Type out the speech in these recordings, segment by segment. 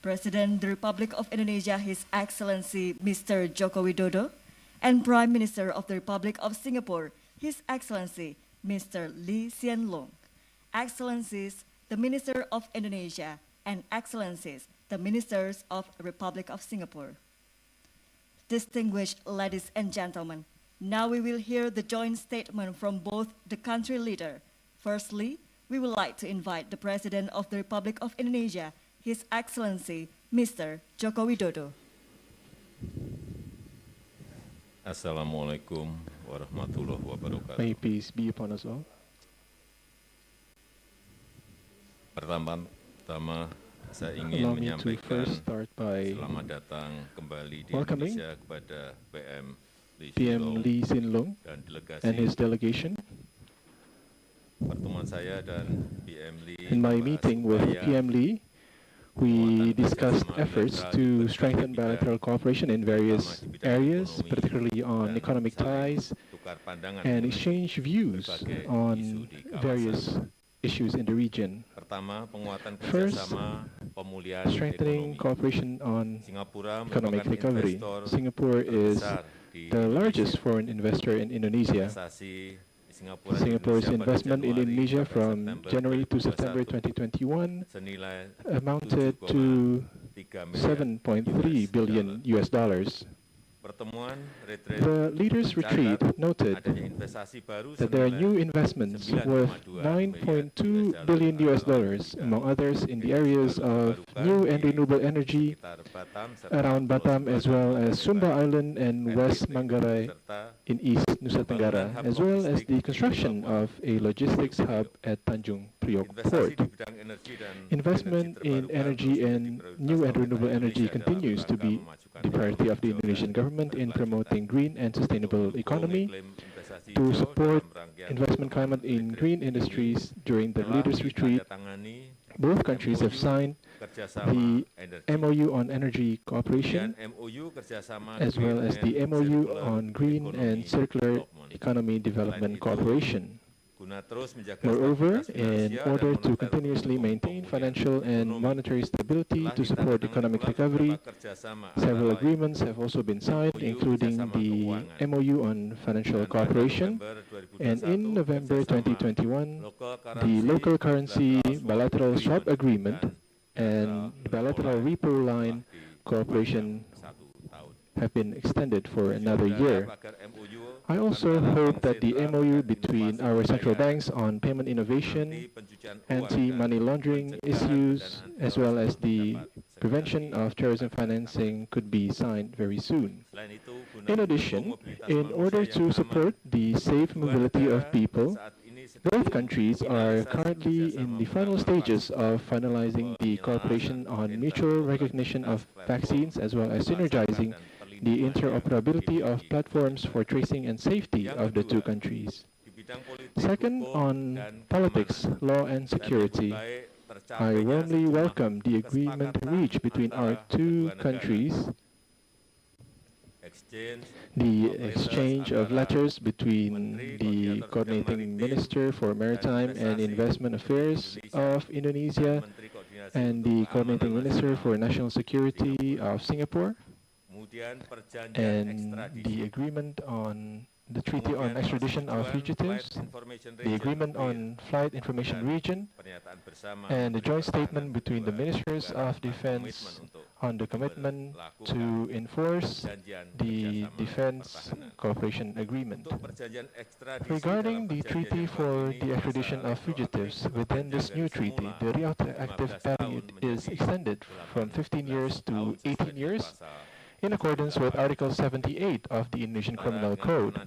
President of the Republic of Indonesia, His Excellency Mr. Joko Widodo, and Prime Minister of the Republic of Singapore, His Excellency Mr. Lee Hsien Loong, Excellencies, the Minister of Indonesia, and Excellencies, the Ministers of the Republic of Singapore. Distinguished ladies and gentlemen, now we will hear the joint statement from both the country leader. Firstly, we would like to invite the President of the Republic of Indonesia, His Excellency Mr. Joko Widodo. Assalamualaikum warahmatullahi wabarakatuh. May peace be upon us all. Pertama-tama saya ingin Allow me to menyampaikan first start by selamat datang kembali di welcoming Indonesia kepada PM Lee Hsien Loong dan delegasi. and his delegation. Pertemuan saya dan PM Lee In my membahas meeting with upaya PM Lee, we discussed efforts to strengthen bilateral cooperation in various areas, particularly on economic ties, tukar pandangan and mengenai exchange views berbagai on isu di kawasan. various issues in the region. Pertama, penguatan First, kerjasama pemulihan strengthening ekonomi. cooperation on Singapura economic merupakan recovery. investor Singapore is terbesar di the largest Indonesia. foreign investor in Indonesia. Investasi di Singapura dan Singapore's Indonesia pada investment in Januari Indonesia pada from September January to 2021 September 2021 senilai amounted to 7,3 miliar $7.3 billion US. Pertemuan retreat The leaders' retreat noted adanya investasi baru that there are senilai new investments worth $9.2 billion US, among others in the areas of new and renewable energy sekitar Batam serta around Batam, as well as Sumba Island and West Manggarai serta in East Nusa Tenggara, as well as the construction of a logistics hub at Tanjung Priok investasi Port. di bidang energi dan Investment in terbarukan energy terus and menjadi new and prioritas renewable energy Indonesia dalam continues to rangka be memajukan the priority of the ekonomi Indonesian government in promoting green and sustainable Untuk economy, mendukung iklim investasi to hijau support dalam rangkaian investment climate in green industries during the leaders' retreat. ditandatangani Both countries have signed kerjasama the energi MOU on energy dan cooperation, MOU kerjasama as well as the Green and MOU Circular on green and Economy circular Development. economy development itu, cooperation. Guna terus menjaga Moreover, stabilitas in finansial order dan to moneter continuously pendukung maintain pemulihan financial and ekonomi, monetary stability telah to support ditandatangani economic pula recovery, beberapa kerjasama several antara lain agreements have also been signed, MOU including kerjasama the keuangan. MOU on financial Dan pada cooperation, November and in 2021, November kerjasama 2021, local the local currency bilateral swap agreement dan and bilateral repo line cooperation diperpanjang 1 tahun. have been extended for another Saudara, year. agar MOU I also antara hope bank that the sentral MOU dan between inovasi our central pembayaran, banks on payment innovation, anti-pencucian uang, anti-money dan laundering pencegahan issues, dan as well as anti-terorisme the dapat segera prevention of terrorism dilaksanakan. financing could be signed very soon. Selain itu, guna In mendukung addition, mobilitas in manusia order yang to aman, support the safe kedua mobility of negara people, saat ini sedang both countries are memfinalisasi currently in kerjasama the final pengadaan stages vaksin, of finalizing the cooperation on mutual recognition of vaccines, as well as synergizing the interoperability of platforms for tracing and safety of the two countries. di bidang politik, Second, hukum, on dan politics, keamanan. law, and Saya security, menyambut baik I tercapainya warmly sejumlah welcome the agreement kesepakatan reached between our antara two kedua negara. countries, Exchange the of letters exchange of antara letters between Menteri the Koordinator coordinating Bidang Minister for Maritime and Investasi Investment Affairs of Indonesia Menteri Koordinasi and untuk the Keamanan coordinating Minister Nasional for National Security Singapura. of Singapore, Kemudian perjanjian and ekstradisi. the agreement on the Treaty on Kemudian Extradition of persetujuan Fugitives, Flight Information the Region agreement (FIR), on Flight Information dan Region, pernyataan bersama and the Menteri joint Pertahanan statement between the kedua Ministers negara of tentang Defense komitmen untuk on the commitment memperlakukan to enforce perjanjian the kerjasama Defense pertahanan. Cooperation Agreement. Untuk perjanjian ekstradisi Regarding dalam the perjanjian treaty yang for baru ini, the extradition masa of fugitives, retroaktif within this diperpanjang new dari treaty, semula the retroactive 15 tahun period is menjadi extended from 15 years 18 tahun to sesuai 18 years pasal in accordance with Article 78 of the Indonesian Criminal Code.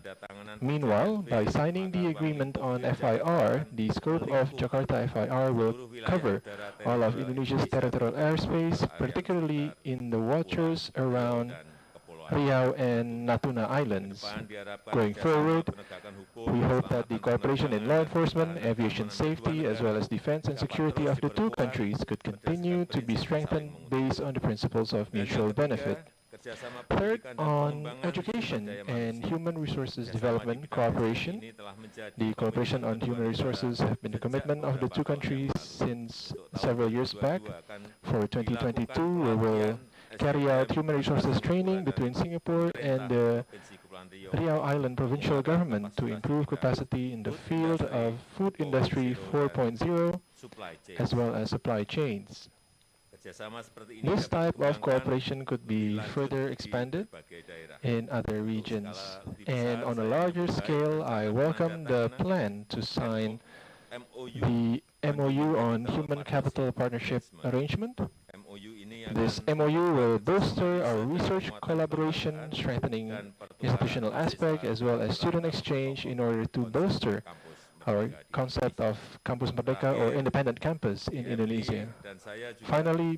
Meanwhile, by signing the agreement on FIR, the scope of Jakarta FIR will cover all of Indonesia's territorial airspace, particularly in the waters around Riau and Natuna Islands. Going forward, we hope that the cooperation in law enforcement, aviation safety, as well as defense and security of the two countries could continue to be strengthened based on the principles of mutual benefit. Kerjasama Third, pendidikan dan on pengembangan education sumber daya and manusia. human resources Kerjasama di development bidang cooperation. ini telah menjadi The cooperation komitmen on kedua human negara resources have been a sejak commitment of the beberapa two tahun yang countries lalu. since Untuk tahun several years back. 2022 akan For 2022, dilakukan we will pelatihan carry SDM out human resources berbasis training ukuran between dari Singapore and pemerintah the Provinsi Kepulauan Riau Riau Island untuk provincial menguatkan government to kapasitas di improve bidang capacity in the food field industry of food industry 4.0 dan 4.0 supply chain. as well as supply chains. Kerjasama seperti ini This dapat type of dikembangkan cooperation could lebih be lanjut further di expanded berbagai daerah. in other Untuk regions. skala lebih And besar, on a saya larger menyambut baik scale, I rencana welcome the penandatanganan plan to sign MOU the on MOU Human on Capital Human Capital Partnership Arrangement. Arrangement. MOU ini akan This MOU will memperkuat bolster kerjasama our riset dan research penguatan collaboration, kelembagaan strengthening dan pertukaran institutional aspect, mahasiswa as well as student berangkat exchange in protokol order to konsep bolster kampus our merdeka di concept Indonesia. of Campus Merdeka or Terakhir, independent campus in PMLI Indonesia. dan saya juga Finally,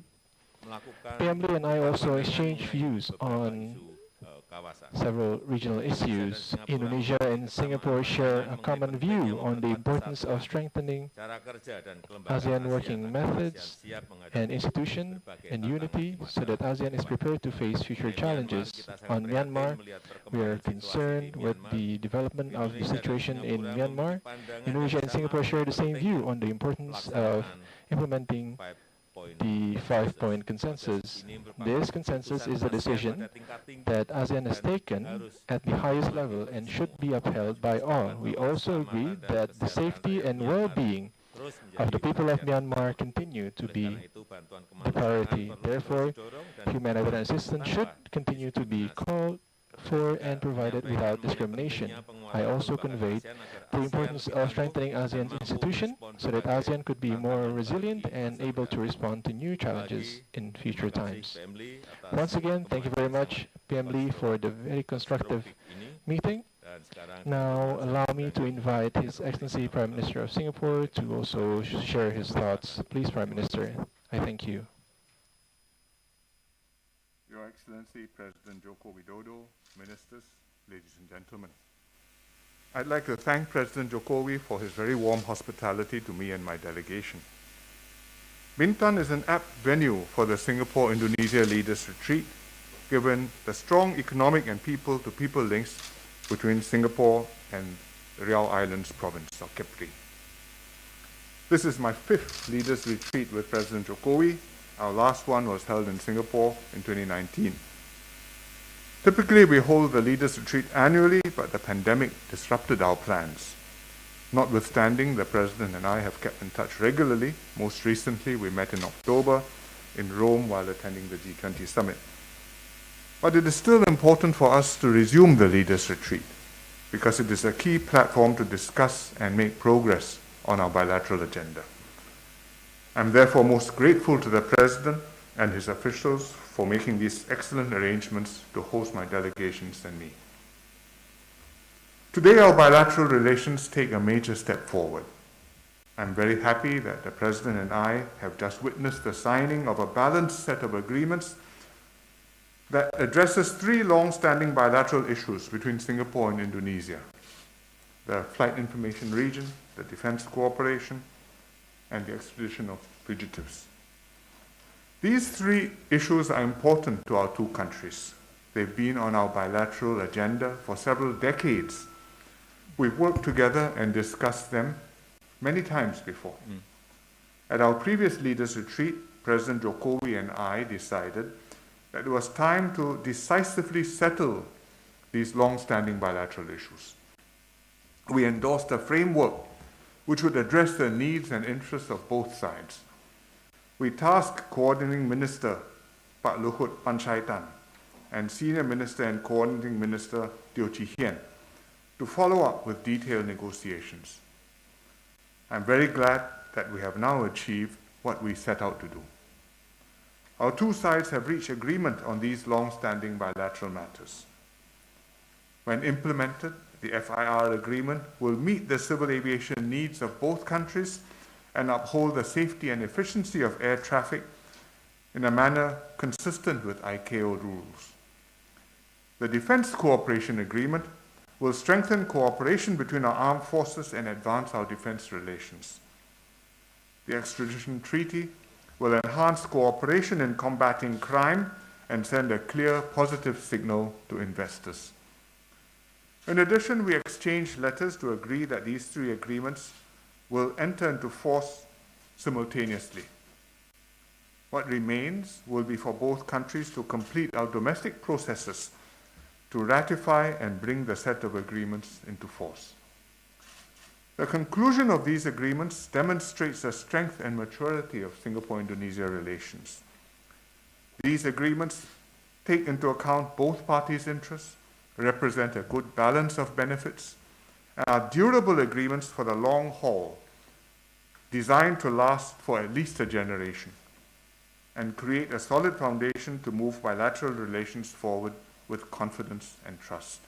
melakukan PMLI and I tukar also pandangan exchange mengenai views beberapa on isu kawasan. several regional issues. Indonesia and Singapore share a common view on the importance of strengthening Cara kerja dan kelembagaan ASEAN ASEAN working agar methods ASEAN siap menghadapi and institution berbagai and tantangan unity di so masa that ASEAN is depan. prepared to face future Mengenai Myanmar, challenges. kita sangat On prihatin Myanmar, melihat we perkembangan are situasi di concerned with Myanmar. the development of the Indonesia dan situation in Singapura Myanmar. memiliki pandangan Indonesia yang and sama Singapore share the same view pentingnya on the importance of pelaksanaan implementing 5-point the consensus. five-point Proses consensus. ini merupakan This consensus keputusan is a ASEAN decision pada tingkat tinggi that ASEAN has dan taken harus at the highest dihormati level oleh and semua. should be upheld Juga by sepakat all. We bahwa also agree keselamatan dan that the kesehatan safety rakyat and Myanmar well-being terus of menjadi the people of perhatian Myanmar utama. continue to Oleh be karena itu, bantuan the kemanusiaan priority. perlu Therefore, terus didorong dan humanitarian dikembangkan assistance should tanpa continue to be diskriminasi. called for Juga and provided menyampaikan without mengenai discrimination. pentingnya penguatan I also kelembagaan conveyed ASEAN agar the ASEAN importance lebih of tangguh strengthening dan ASEAN's mampu institution merespon so that berbagai ASEAN could be more tantangan resilient bagi and masa able to mendatang. respond to new Sekali challenges lagi, in future terima kasih times. PMLI atas Once again, thank you very pertemuan yang much, sangat PMLI, for the very constructive ini. meeting. Dan sekarang Now, kebetulan allow saya me to sedang invite di His Republik Excellency Singapura. Prime Minister of Singapore to also share his thoughts. Please, Prime Minister, I thank you. Your Excellency President Joko Widodo, ministers, ladies and gentlemen. I'd like to thank President Jokowi for his very warm hospitality to me and my delegation. Bintan is an apt venue for the Singapore-Indonesia Leaders Retreat, given the strong economic and people-to-people links between Singapore and Riau Islands province of Kepri. This is my 5th Leaders Retreat with President Jokowi. Our last one was held in Singapore in 2019. Typically, we hold the Leaders Retreat annually, but the pandemic disrupted our plans. Notwithstanding, the President and I have kept in touch regularly. Most recently, we met in October in Rome while attending the G20 summit. But it is still important for us to resume the Leaders Retreat because it is a key platform to discuss and make progress on our bilateral agenda. I'm therefore most grateful to the President and his officials for making these excellent arrangements to host my delegations and me. Today, our bilateral relations take a major step forward. I'm very happy that the President and I have just witnessed the signing of a balanced set of agreements that addresses 3 long-standing bilateral issues between Singapore and Indonesia: the flight information region, the defense cooperation, and the extradition of fugitives. These 3 issues are important to our 2 countries. They've been on our bilateral agenda for several decades. We've worked together and discussed them many times before. At our previous leaders' retreat, President Jokowi and I decided that it was time to decisively settle these long-standing bilateral issues. We endorsed a framework which would address the needs and interests of both sides. We tasked Coordinating Minister Pak Luhut Panchaitan and Senior Minister and Coordinating Minister Teo Chee Hean to follow up with detailed negotiations. I'm very glad that we have now achieved what we set out to do. Our 2 sides have reached agreement on these long-standing bilateral matters. When implemented, the FIR agreement will meet the civil aviation needs of both countries and uphold the safety and efficiency of air traffic in a manner consistent with ICAO rules. The Defense Cooperation Agreement will strengthen cooperation between our armed forces and advance our defense relations. The Extradition Treaty will enhance cooperation in combating crime and send a clear, positive signal to investors. In addition, we exchanged letters to agree that these three agreements will enter into force simultaneously. What remains will be for both countries to complete our domestic processes to ratify and bring the set of agreements into force. The conclusion of these agreements demonstrates the strength and maturity of Singapore-Indonesia relations. These agreements take into account both parties' interests, represent a good balance of benefits, and are durable agreements for the long haul, designed to last for at least a generation, and create a solid foundation to move bilateral relations forward with confidence and trust.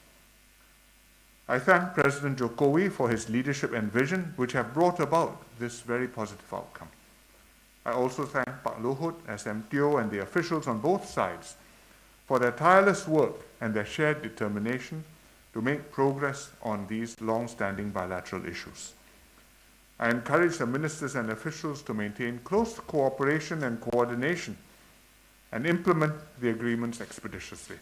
I thank President Jokowi for his leadership and vision, which have brought about this very positive outcome. I also thank Pak Luhut, SMTO, and the officials on both sides for their tireless work and their shared determination to make progress on these long-standing bilateral issues. I encourage the ministers and officials to maintain close cooperation and coordination and implement the agreements expeditiously.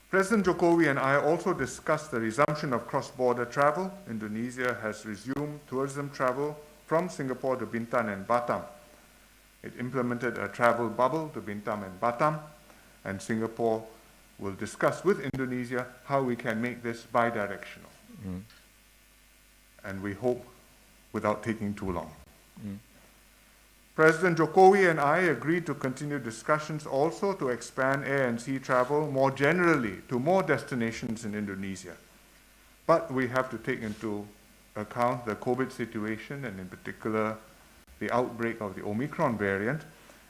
President Jokowi and I also discussed the resumption of cross-border travel. Indonesia has resumed tourism travel from Singapore to Bintan and Batam. It implemented a travel bubble to Bintan and Batam, and Singapore will discuss with Indonesia how we can make this bidirectional. And we hope without taking too long. President Jokowi and I agreed to continue discussions also to expand air and sea travel more generally to more destinations in Indonesia. But we have to take into account the COVID situation, and in particular the outbreak of the Omicron variant,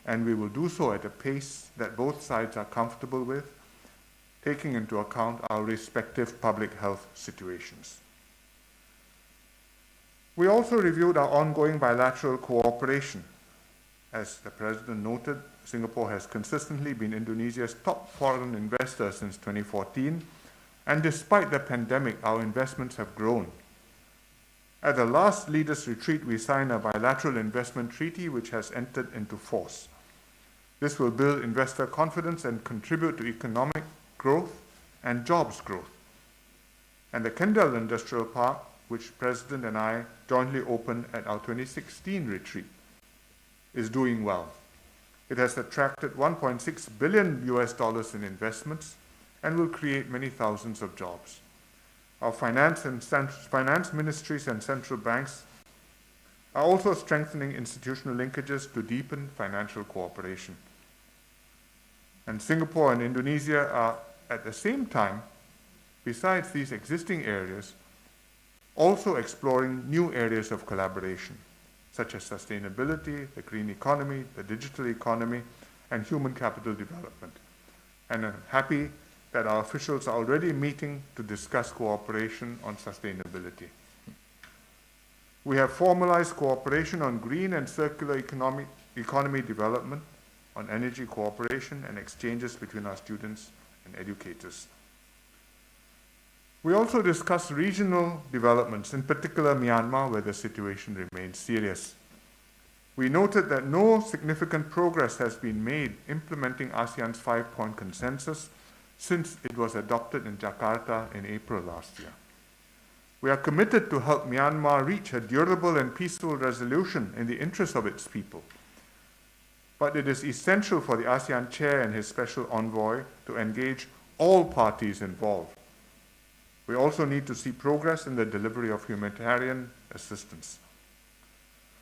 and we will do so at a pace that both sides are comfortable with, taking into account our respective public health situations. We also reviewed our ongoing bilateral cooperation. As the President noted, Singapore has consistently been Indonesia's top foreign investor since 2014, and despite the pandemic, our investments have grown. At the last leaders' retreat, we signed a bilateral investment treaty which has entered into force. This will build investor confidence and contribute to economic growth and jobs growth. And the Kendal Industrial Park, which President and I jointly opened at our 2016 retreat, is doing well. It has attracted $1.6 billion in investments and will create many thousands of jobs. Our finance ministries and central banks are also strengthening institutional linkages to deepen financial cooperation. And Singapore and Indonesia are at the same time, besides these existing areas, also exploring new areas of collaboration, such as sustainability, the green economy, the digital economy, and human capital development. And I'm happy that our officials are already meeting to discuss cooperation on sustainability. We have formalized cooperation on green and circular economy development, on energy cooperation and exchanges between our students and educators. We also discussed regional developments, in particular Myanmar, where the situation remains serious. We noted that no significant progress has been made implementing ASEAN's 5-point consensus since it was adopted in Jakarta in April last year. We are committed to help Myanmar reach a durable and peaceful resolution in the interest of its people. But it is essential for the ASEAN chair and his special envoy to engage all parties involved. We also need to see progress in the delivery of humanitarian assistance.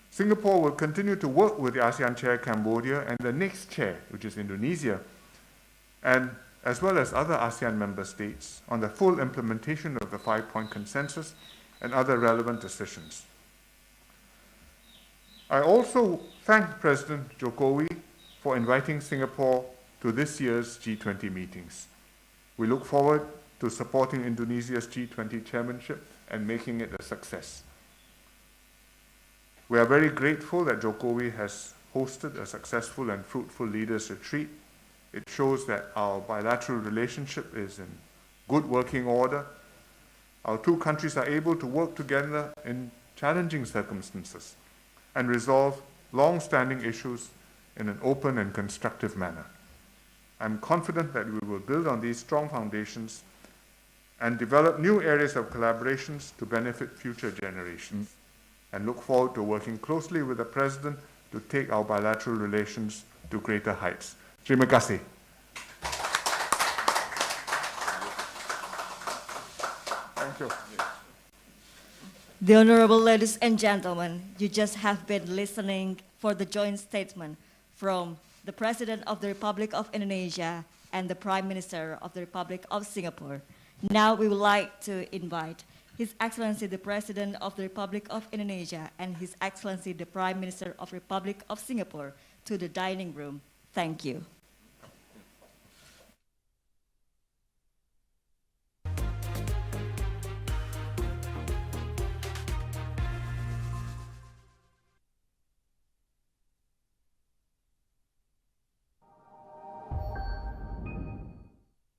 Singapore will continue to work with the ASEAN chair Cambodia and the next chair, which is Indonesia, and as well as other ASEAN member states on the full implementation of the 5-point consensus and other relevant decisions. I also thank President Jokowi for inviting Singapore to this year's G20 meetings. We look forward to supporting Indonesia's G20 chairmanship and making it a success. We are very grateful that Jokowi has hosted a successful and fruitful leaders' retreat. It shows that our bilateral relationship is in good working order. Our two countries are able to work together in challenging circumstances and resolve long-standing issues in an open and constructive manner. I'm confident that we will build on these strong foundations and develop new areas of collaborations to benefit future generations, and look forward to working closely with the President to take our bilateral relations to greater heights. Terima kasih. Thank you. The Honorable ladies and gentlemen, you just have been listening for the joint statement from the President of the Republic of Indonesia and the Prime Minister of the Republic of Singapore. Now we would like to invite His Excellency the President of the Republic of Indonesia and His Excellency the Prime Minister of the Republic of Singapore to the dining room. Thank you.